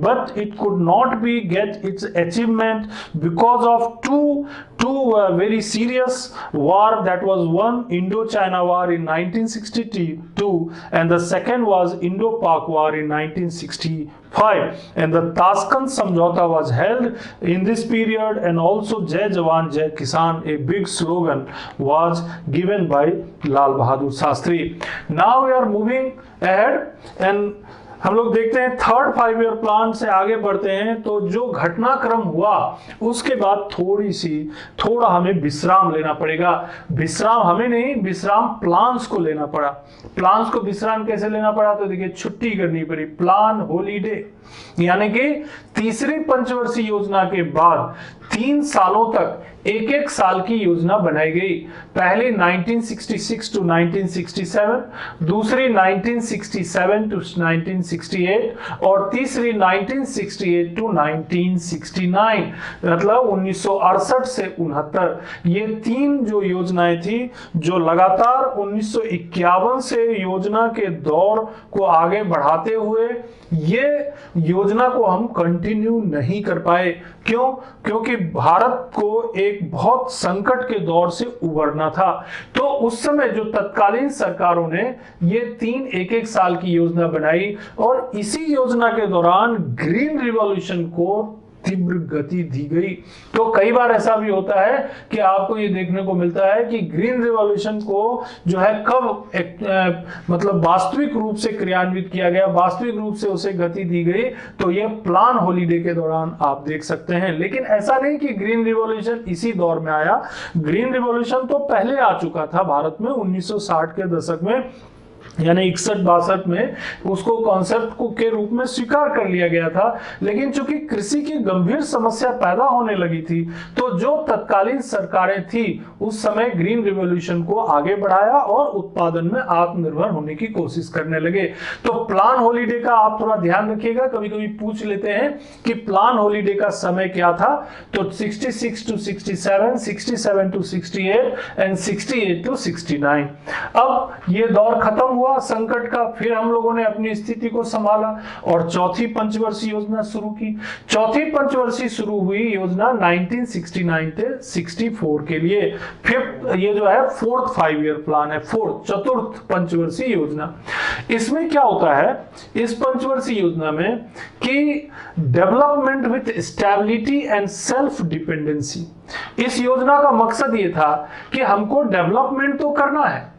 but it could not be get its achievement because of two very serious war, that was one Indo-China war in 1962 and the second was Indo-Pak war in 1965, and the Tashkent Samjhauta was held in this period, and also Jai Jawan Jai Kisan, a big slogan, was given by Lal Bahadur Shastri. Now we are moving ahead and हम लोग देखते हैं third 5-year plan से आगे बढ़ते हैं। तो जो घटनाक्रम हुआ उसके बाद थोड़ा हमें विश्राम लेना पड़ेगा। विश्राम हमें नहीं, विश्राम प्लान्स को लेना पड़ा। प्लान्स को विश्राम कैसे लेना पड़ा? तो देखिए छुट्टी करनी पड़ी, प्लान हॉलीडे, यानी कि तीसरी पंचवर्षीय योजना के बाद 3 सालों तक एक एक साल की योजना बनाई गई। पहली 1966 to 1967, दूसरी 1967 to 1968 और तीसरी 1968 to 1969, मतलब 1968 से 69। ये 3 जो योजनाएं थी जो लगातार 1951 से योजना के दौर को आगे बढ़ाते हुए ये योजना को हम कंटिन्यू नहीं कर पाए। क्यों? क्योंकि भारत को एक बहुत संकट के दौर से उबरना था। तो उस समय जो तत्कालीन सरकारों ने ये 3 एक-एक साल की योजना बनाई और इसी योजना के दौरान ग्रीन रिवॉल्यूशन को तीव्र गति दी गई। तो कई बार ऐसा भी होता है कि आपको ये देखने को मिलता है कि ग्रीन रिवॉल्यूशन को जो है कब मतलब वास्तविक रूप से क्रियान्वित किया गया, वास्तविक रूप से उसे गति दी गई, तो ये प्लान हॉलीडे के दौरान आप देख सकते हैं। लेकिन ऐसा नहीं कि ग्रीन रिवॉल्यूशन इसी दौर में आया, ग्रीन रिवॉल्यूशन तो पहले आ चुका था भारत में 1960 के दशक में, यानी 61-62 में उसको कॉन्सेप्ट को के रूप में स्वीकार कर लिया गया था। लेकिन चूंकि कृषि की गंभीर समस्या पैदा होने लगी थी तो जो तत्कालीन सरकारें थी उस समय ग्रीन रिवॉल्यूशन को आगे बढ़ाया और उत्पादन में आत्मनिर्भर होने की कोशिश करने लगे। तो प्लान हॉलीडे का आप थोड़ा ध्यान रखिएगा, कभी कभी पूछ लेते हैं कि प्लान हॉलीडे का समय क्या था। तो 66 to 67, 67 to 68 एंड 68 to 69। अब ये दौर खत्म हुआ संकट का, फिर हम लोगों ने अपनी स्थिति को संभाला और चौथी पंचवर्षीय योजना शुरू की। चौथी पंचवर्षीय शुरू हुई योजना 1969 से 64 के लिए। फिफ्थ ये जो है 4th 5-year प्लान है, चतुर्थ पंचवर्षीय योजना। इसमें क्या होता है इस पंचवर्षीय योजना में कि development with stability and self dependency. इस योजना का मकसद ये था कि हमको डेवलपमेंट तो करना है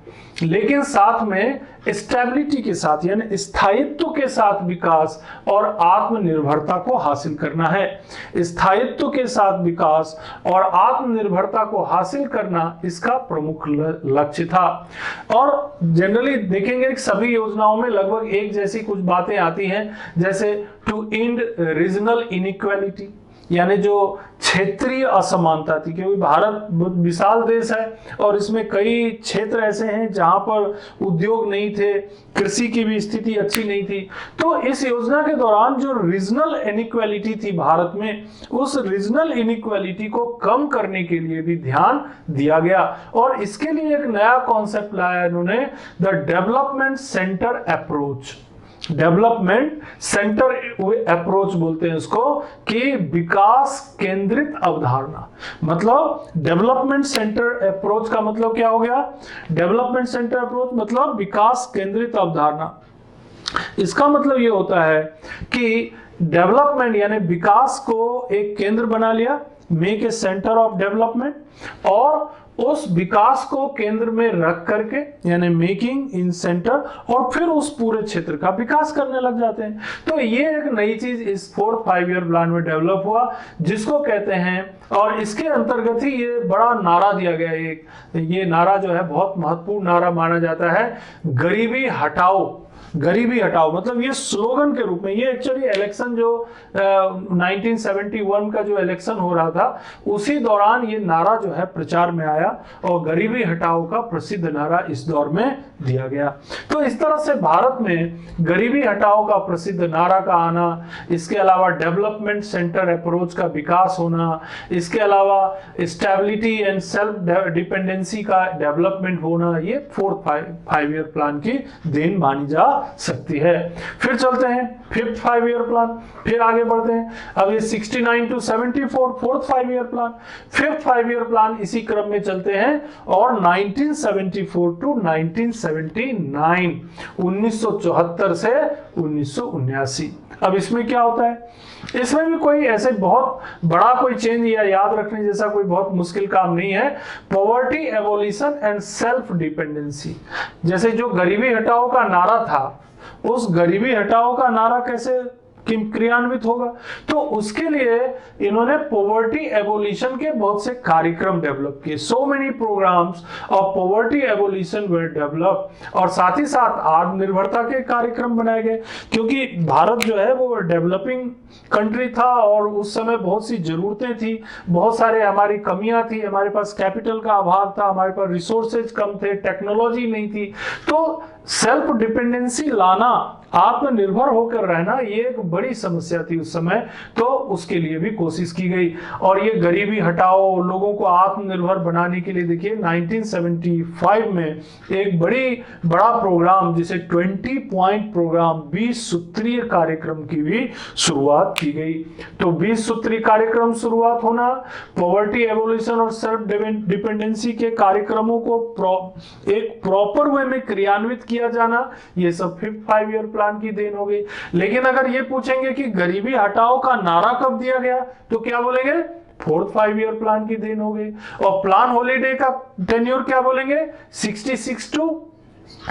लेकिन साथ में स्टेबिलिटी के साथ यानी स्थायित्व के साथ विकास और आत्मनिर्भरता को हासिल करना है। स्थायित्व के साथ विकास और आत्मनिर्भरता को हासिल करना इसका प्रमुख लक्ष्य था। और जनरली देखेंगे कि सभी योजनाओं में लगभग एक जैसी कुछ बातें आती हैं, जैसे टू एंड रीजनल इनइक्वालिटी, यानी जो क्षेत्रीय असमानता थी, क्योंकि भारत बहुत विशाल देश है और इसमें कई क्षेत्र ऐसे हैं जहां पर उद्योग नहीं थे, कृषि की भी स्थिति अच्छी नहीं थी। तो इस योजना के दौरान जो रीजनल इनइक्वालिटी थी भारत में, उस रीजनल इनइक्वालिटी को कम करने के लिए भी ध्यान दिया गया और इसके लिए एक नया कॉन्सेप्ट लाया इन्होंने, the development centre approach. Development centre approach बोलते हैं इसको, कि विकास केंद्रित अवधारणा। मतलब डेवलपमेंट सेंटर अप्रोच का मतलब क्या हो गया? डेवलपमेंट सेंटर अप्रोच मतलब विकास केंद्रित अवधारणा। इसका मतलब ये होता है कि डेवलपमेंट यानी विकास को एक केंद्र बना लिया, make a centre of development, और उस विकास को केंद्र में रख करके यानी मेकिंग इन सेंटर, और फिर उस पूरे क्षेत्र का विकास करने लग जाते हैं। तो ये एक नई चीज इस 4th 5 ईयर प्लान में डेवलप हुआ, जिसको कहते हैं, और इसके अंतर्गत ही ये बड़ा नारा दिया गया। एक ये नारा जो है बहुत महत्वपूर्ण नारा माना जाता है, गरीबी हटाओ। गरीबी हटाओ मतलब ये स्लोगन के रूप में, ये एक्चुअली इलेक्शन जो 1971 का जो इलेक्शन हो रहा था उसी दौरान ये नारा जो है प्रचार में आया और गरीबी हटाओ का प्रसिद्ध नारा इस दौर में दिया गया। तो इस तरह से भारत में गरीबी हटाओ का प्रसिद्ध नारा का आना, इसके अलावा डेवलपमेंट सेंटर अप्रोच का विकास होना, इसके अलावा स्टेबिलिटी एंड सेल्फ डिपेंडेंसी का डेवलपमेंट होना, ये 4th 5 ईयर प्लान की देन मानी जा सकती है। फिर चलते हैं 5th 5 ईयर प्लान, फिर आगे बढ़ते हैं। अब ये 69 to 74 4th 5 year plan, 5th 5 year plan इसी क्रम में चलते हैं, और 1974 to 1979 1974 से 1979। अब इसमें क्या होता है? इसमें भी कोई ऐसे बहुत बड़ा कोई चेंज या याद रखने जैसा कोई बहुत मुश्किल काम नहीं है। Poverty abolition and self dependency, जैसे जो गरीबी हटाओ का नारा था, उस गरीबी हटाओ का नारा कैसे क्रियान्वित होगा? तो उसके लिए इन्होंने पॉवर्टी एबोलिशन के बहुत से कार्यक्रम डेवलप किए। So many programs of poverty abolition were develop, और साथ ही साथ आत्मनिर्भरता के कार्यक्रम बनाए गए, क्योंकि भारत जो है वो डेवलपिंग कंट्री था और उस समय बहुत सी जरूरतें थी, बहुत सारे हमारी कमियां थी, हमारे पास कैपिटल का अभाव था, हमारे पास रिसोर्सेज कम थे, टेक्नोलॉजी नहीं थी। तो सेल्फ डिपेंडेंसी लाना, आत्मनिर्भर होकर रहना, ये एक बड़ी समस्या थी उस समय, तो उसके लिए भी कोशिश की गई। और ये गरीबी हटाओ, लोगों को आत्मनिर्भर बनाने के लिए देखिए 1975 में एक बड़ा प्रोग्राम, जिसे 20 पॉइंट प्रोग्राम, 20 सूत्रीय कार्यक्रम की भी शुरुआत की गई। तो 20 सूत्रीय कार्यक्रम शुरुआत होना, पॉवर्टी एबोलिशन और सेल्फ डिपेंडेंसी के कार्यक्रमों को एक प्रॉपर वे में क्रियान्वित किया जाना, ये सब 5th 5 ईयर प्लान की देन हो गई। लेकिन अगर ये पूछेंगे कि गरीबी हटाओ का नारा कब दिया गया, तो क्या बोलेंगे? 4th 5 ईयर प्लान की देन हो गई। और प्लान हॉलीडे का टेन्योर क्या बोलेंगे? 66 to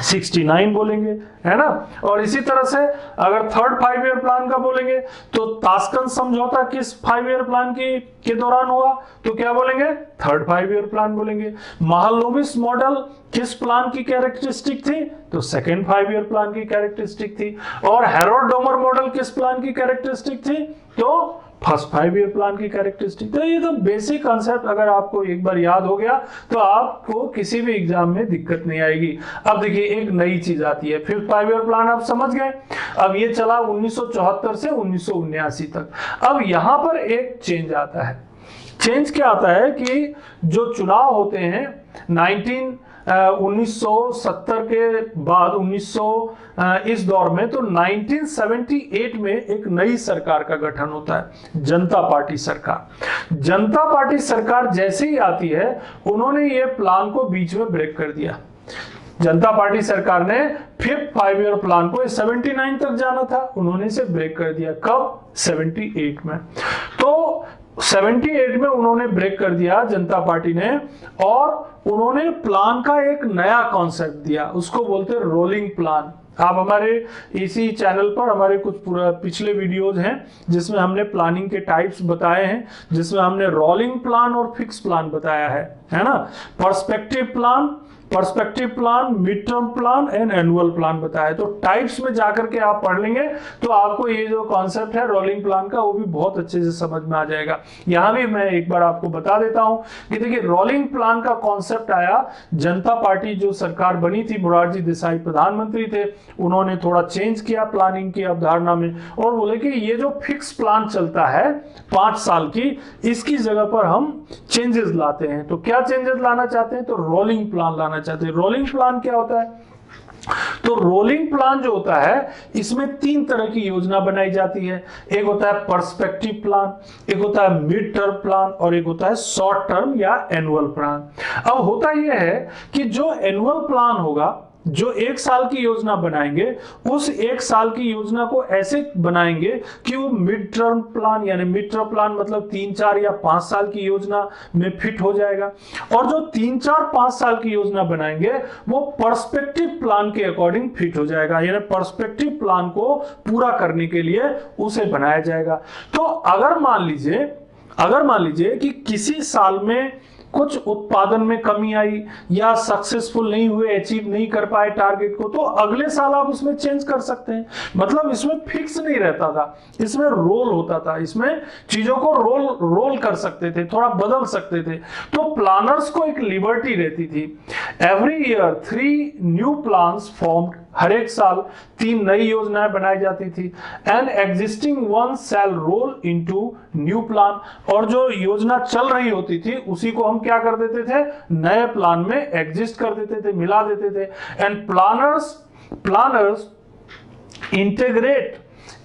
69 बोलेंगे, है ना। और इसी तरह से अगर 3rd 5 ईयर प्लान का बोलेंगे तो ताशकंद समझौता किस 5 ईयर प्लान के दौरान हुआ, तो क्या बोलेंगे? 3rd 5 ईयर प्लान बोलेंगे। महालनोबिस मॉडल किस प्लान की कैरेक्टरिस्टिक थी, तो 2nd 5 ईयर प्लान की कैरेक्टरिस्टिक थी। और हेरोड-डोमर मॉडल किस प्लान की कैरेक्टरिस्टिक थी, तो 1st 5 ईयर प्लान की कैरेक्टरिस्टिक। तो ये तो बेसिक कंसेप्ट अगर आपको एक बार याद हो गया तो आपको किसी भी एग्जाम में दिक्कत नहीं आएगी। अब देखिए एक नई चीज आती है, 5th 5 ईयर प्लान आप समझ गए। अब ये चला 1974 से 1979 तक। अब यहां पर एक चेंज आता है। चेंज क्या आता है कि जो चुनाव होते हैं 1970 के बाद 1900 इस दौर में, तो 1978 में एक नई सरकार का गठन होता है, जनता पार्टी सरकार। जनता पार्टी सरकार जैसे ही आती है, उन्होंने ये प्लान को बीच में ब्रेक कर दिया। जनता पार्टी सरकार ने 5th 5 ईयर प्लान को 79 तक जाना था, उन्होंने इसे ब्रेक कर दिया। कब? 78 में। तो 78 में उन्होंने ब्रेक कर दिया जनता पार्टी ने, और उन्होंने प्लान का एक नया कॉन्सेप्ट दिया, उसको बोलते हैं रोलिंग प्लान। आप हमारे इसी चैनल पर हमारे कुछ पिछले वीडियोज हैं जिसमें हमने प्लानिंग के टाइप्स बताए हैं, जिसमें हमने रोलिंग प्लान और फिक्स प्लान बताया है ना। Perspective plan, perspective plan, mid term plan and annual plan बताया। तो टाइप्स में जाकर के आप पढ़ लेंगे तो आपको ये जो कॉन्सेप्ट है रोलिंग प्लान का वो भी बहुत अच्छे से समझ में आ जाएगा। यहां भी मैं एक बार आपको बता देता हूं कि देखिए रोलिंग प्लान का कॉन्सेप्ट आया, जनता पार्टी जो सरकार बनी थी, मोरारजी देसाई प्रधानमंत्री थे, उन्होंने थोड़ा चेंज किया प्लानिंग की अवधारणा में और बोले कि ये जो फिक्स प्लान चलता है 5 साल की, इसकी जगह पर हम चेंजेस लाते हैं। तो क्या चेंजेस लाना चाहते हैं? तो रोलिंग प्लान लाना चाहते हैं। रोलिंग प्लान क्या होता है? तो रोलिंग प्लान जो होता है इसमें 3 तरह की योजना बनाई जाती है। एक होता है पर्सपेक्टिव प्लान, एक होता है मिड टर्म प्लान और एक होता है शॉर्ट टर्म या एनुअल प्लान। अब होता यह है कि जो एनुअल प्लान होगा, जो 1 साल की योजना बनाएंगे, उस 1 साल की योजना को ऐसे बनाएंगे कि वो मिड टर्म प्लान, यानी मिड टर्म प्लान मतलब 3, 4 या 5 साल की योजना में फिट हो जाएगा। और जो 3, 4, 5 साल की योजना बनाएंगे वो पर्सपेक्टिव प्लान के अकॉर्डिंग फिट हो जाएगा, यानी पर्सपेक्टिव प्लान को पूरा करने के लिए उसे बनाया जाएगा। तो अगर मान लीजिए कि किसी साल में कुछ उत्पादन में कमी आई या सक्सेसफुल नहीं हुए, अचीव नहीं कर पाए टारगेट को, तो अगले साल आप उसमें चेंज कर सकते हैं। मतलब इसमें फिक्स नहीं रहता था, इसमें रोल होता था, इसमें चीजों को रोल कर सकते थे, थोड़ा बदल सकते थे। तो प्लानर्स को एक लिबर्टी रहती थी। Every year 3 new plans formed, हर एक साल 3 नई योजनाएं बनाई जाती थी। And existing one shall roll into new plan, और जो योजना चल रही होती थी उसी को हम क्या कर देते थे, नए प्लान में एग्जिस्ट कर देते थे, मिला देते थे। And planners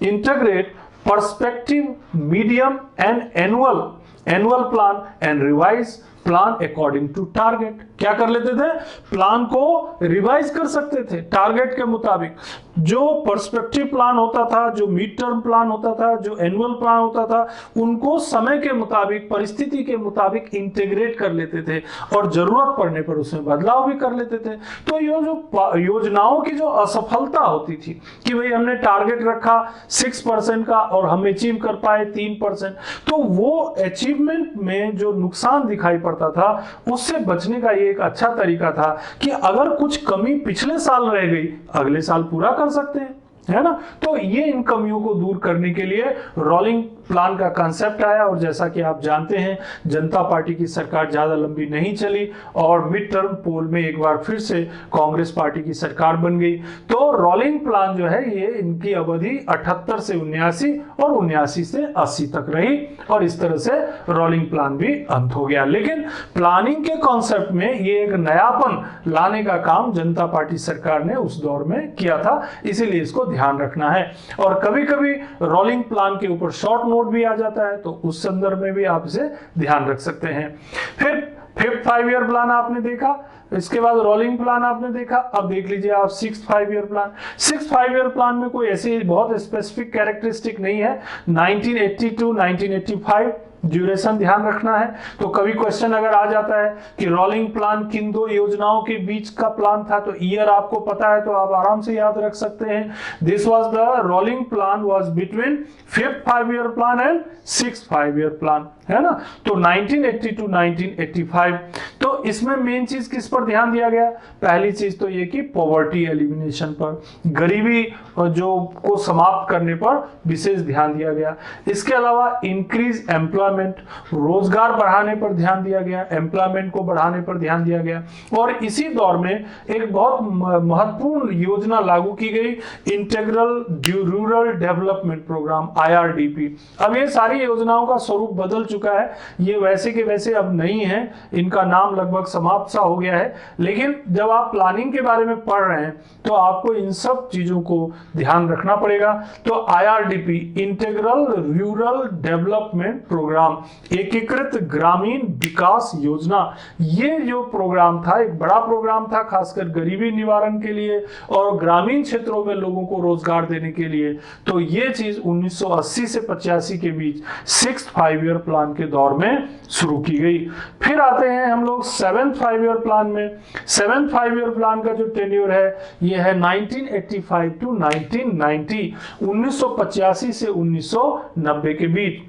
integrate perspective, medium and annual plan and revise plan according to target. क्या कर लेते थे? प्लान को रिवाइज कर सकते थे टारगेट के मुताबिक। जो पर्सपेक्टिव प्लान होता था, जो मिड टर्म प्लान होता था, जो एनुअल प्लान होता था, उनको समय के मुताबिक, परिस्थिति के मुताबिक इंटीग्रेट कर लेते थे और जरूरत पड़ने पर उसमें बदलाव भी कर लेते थे। तो ये जो योजनाओं की जो असफलता होती थी कि भाई हमने टारगेट रखा 6% का और हम अचीव कर पाए 3%, तो वो अचीवमेंट में जो नुकसान दिखाई पड़ता था उससे बचने का ये एक अच्छा तरीका था कि अगर कुछ कमी पिछले साल रह गई, अगले साल पूरा कर सकते हैं, है ना। तो ये इन कमियों को दूर करने के लिए रोलिंग प्लान का कंसेप्ट आया। और जैसा कि आप जानते हैं जनता पार्टी की सरकार ज्यादा लंबी नहीं चली और मिड टर्म पोल में एक बार फिर से कांग्रेस पार्टी की सरकार बन गई। तो रोलिंग प्लान जो है ये इनकी अवधि 78 से 79 और 79 से 80 तक रही और इस तरह से रोलिंग प्लान भी अंत हो गया। लेकिन प्लानिंग के कॉन्सेप्ट में ये एक नयापन लाने का काम जनता पार्टी सरकार ने उस दौर में किया था, इसीलिए इसको ध्यान रखना है। और कभी कभी रोलिंग प्लान के ऊपर शॉर्ट नोट भी आ जाता है, तो उस संदर्भ में भी आप इसे ध्यान रख सकते हैं। फिर 5th 5 ईयर प्लान आपने देखा, इसके बाद रोलिंग प्लान आपने देखा। अब देख लीजिए आप 6th 5 year plan. 6th 5 year plan में कोई ऐसी बहुत स्पेसिफिक कैरेक्टरिस्टिक नहीं है। 1980 to 1985 ड्यूरेशन ध्यान रखना है। तो कभी क्वेश्चन अगर आ जाता है कि रोलिंग प्लान किन 2 योजनाओं के बीच का प्लान था, तो ईयर आपको पता है तो आप आराम से याद रख सकते हैं। This was the rolling plan was between 5th 5 year plan and 6th 5 year plan, है ना। तो 1980 to 1985। तो इसमें मेन चीज किस पर ध्यान दिया गया? पहली चीज तो ये कि पॉवर्टी एलिमिनेशन पर, गरीबी जो को समाप्त करने पर विशेष ध्यान दिया गया। इसके अलावा इंक्रीज एम्प्लॉयमेंट, रोजगार बढ़ाने पर ध्यान दिया गया, एम्प्लॉयमेंट को बढ़ाने पर ध्यान दिया गया। और इसी दौर में एक बहुत महत्वपूर्ण योजना लागू की गई, integral rural development program, IRDP। अब ये सारी योजनाओं का स्वरूप बदल चुका है, ये वैसे के वैसे अब नहीं है, इनका नाम लगभग समाप्त सा हो गया है। लेकिन जब आप प्लानिंग के बारे में पढ़ रहे हैं तो आपको इन सब चीजों को ध्यान रखना पड़ेगा। तो IRDP, integral rural development program, एकीकृत ग्रामीण विकास योजना, ये जो प्रोग्राम था एक बड़ा प्रोग्राम था, खासकर गरीबी निवारण के लिए और ग्रामीण क्षेत्रों में लोगों को रोजगार देने के लिए। तो ये चीज 1980 से 85 के बीच 6th 5 ईयर प्लान के दौर में शुरू की गई। फिर आते हैं हम लोग 7th 5 ईयर प्लान में। 7th 5 ईयर प्लान का जो टेन्योर है ये है 1985 to 1990, 1985 से 1990 के बीच।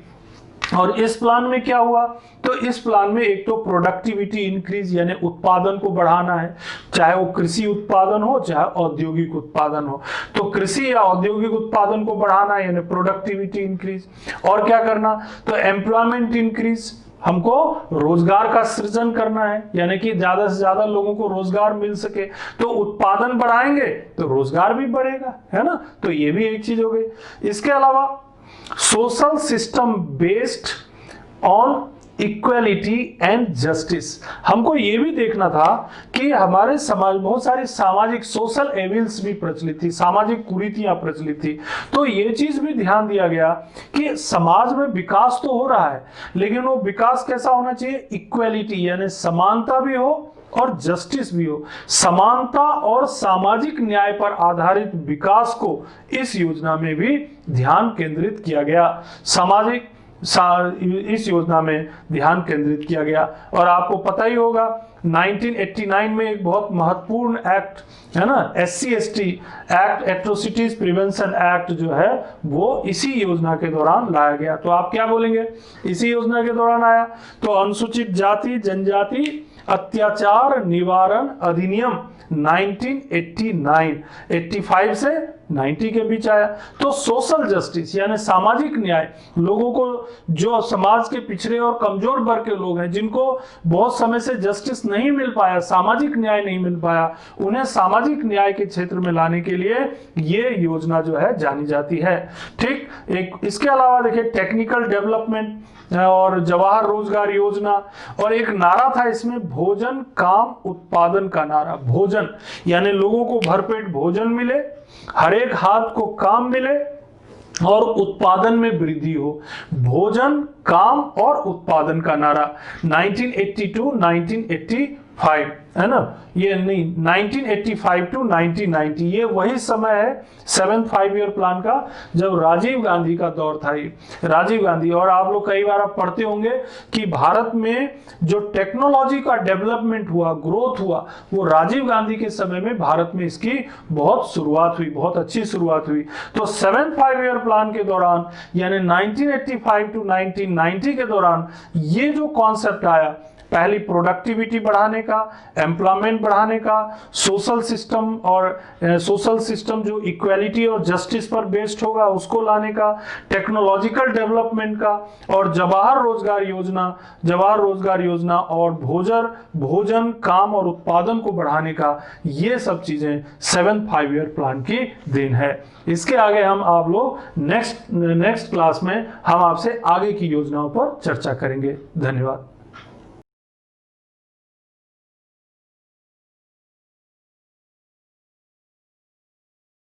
और इस प्लान में क्या हुआ, तो इस प्लान में एक तो प्रोडक्टिविटी इंक्रीज यानी उत्पादन को बढ़ाना है, चाहे वो कृषि उत्पादन हो चाहे औद्योगिक उत्पादन हो। तो कृषि या औद्योगिक उत्पादन को बढ़ाना है यानी प्रोडक्टिविटी इंक्रीज। और क्या करना, तो एम्प्लॉयमेंट इंक्रीज, हमको रोजगार का सृजन करना है यानी कि ज्यादा से ज्यादा लोगों को रोजगार मिल सके। तो उत्पादन बढ़ाएंगे तो रोजगार भी बढ़ेगा, है ना। तो ये भी एक चीज हो गई। इसके अलावा social system based on equality and justice, हमको ये भी देखना था कि हमारे समाज बहुत सारी सामाजिक सोशल एविल्स भी प्रचलित थी, सामाजिक कुरीतियां प्रचलित थी। तो ये चीज भी ध्यान दिया गया कि समाज में विकास तो हो रहा है लेकिन वो विकास कैसा होना चाहिए, इक्वलिटी यानी समानता भी हो और जस्टिस भी हो। समानता और सामाजिक न्याय पर आधारित विकास को इस योजना में भी ध्यान केंद्रित किया गया, सामाजिक इस योजना में ध्यान केंद्रित किया गया। और आपको पता ही होगा 1989 में एक बहुत महत्वपूर्ण एक्ट है ना, SC/ST act, atrocities prevention act जो है वो इसी योजना के दौरान लाया गया। तो आप क्या बोलेंगे, इसी योजना के दौरान आया। तो अनुसूचित जाति जनजाति अत्याचार निवारण अधिनियम 1989, 85 से 90 के बीच आया। तो सोशल जस्टिस यानी सामाजिक न्याय, लोगों को जो समाज के पिछड़े और कमजोर वर्ग के लोग हैं जिनको बहुत समय से जस्टिस नहीं मिल पाया, सामाजिक न्याय नहीं मिल पाया, उन्हें सामाजिक न्याय के क्षेत्र में लाने के लिए ये योजना जो है जानी जाती है। ठीक, एक इसके अलावा देखिए टेक्निकल डेवलपमेंट और जवाहर रोजगार योजना, और एक नारा था इसमें भोजन काम उत्पादन का नारा। भोजन यानी लोगों को भरपेट भोजन मिले, हर एक हाथ को काम मिले और उत्पादन में वृद्धि हो। भोजन काम और उत्पादन का नारा 1982-1985 है ना, ये नहीं 1985 to 1990, ये वही समय है 7th 5 ईयर प्लान का जब राजीव गांधी का दौर था। ये राजीव गांधी, और आप लोग कई बार आप पढ़ते होंगे कि भारत में जो टेक्नोलॉजी का डेवलपमेंट हुआ, ग्रोथ हुआ, वो राजीव गांधी के समय में भारत में इसकी बहुत शुरुआत हुई, बहुत अच्छी शुरुआत हुई। तो 7th 5 ईयर प्लान के दौरान यानी 1985 to 1990 के दौरान ये जो कॉन्सेप्ट आया, पहली प्रोडक्टिविटी बढ़ाने का, एम्प्लॉयमेंट बढ़ाने का, सोशल सिस्टम जो इक्वालिटी और जस्टिस पर बेस्ड होगा उसको लाने का, टेक्नोलॉजिकल डेवलपमेंट का, और जवाहर रोजगार योजना और भोजन काम और उत्पादन को बढ़ाने का, ये सब चीजें 7th 5 ईयर प्लान की देन है। इसके आगे हम आप लोग नेक्स्ट क्लास में हम आपसे आगे की योजनाओं पर चर्चा करेंगे। धन्यवाद।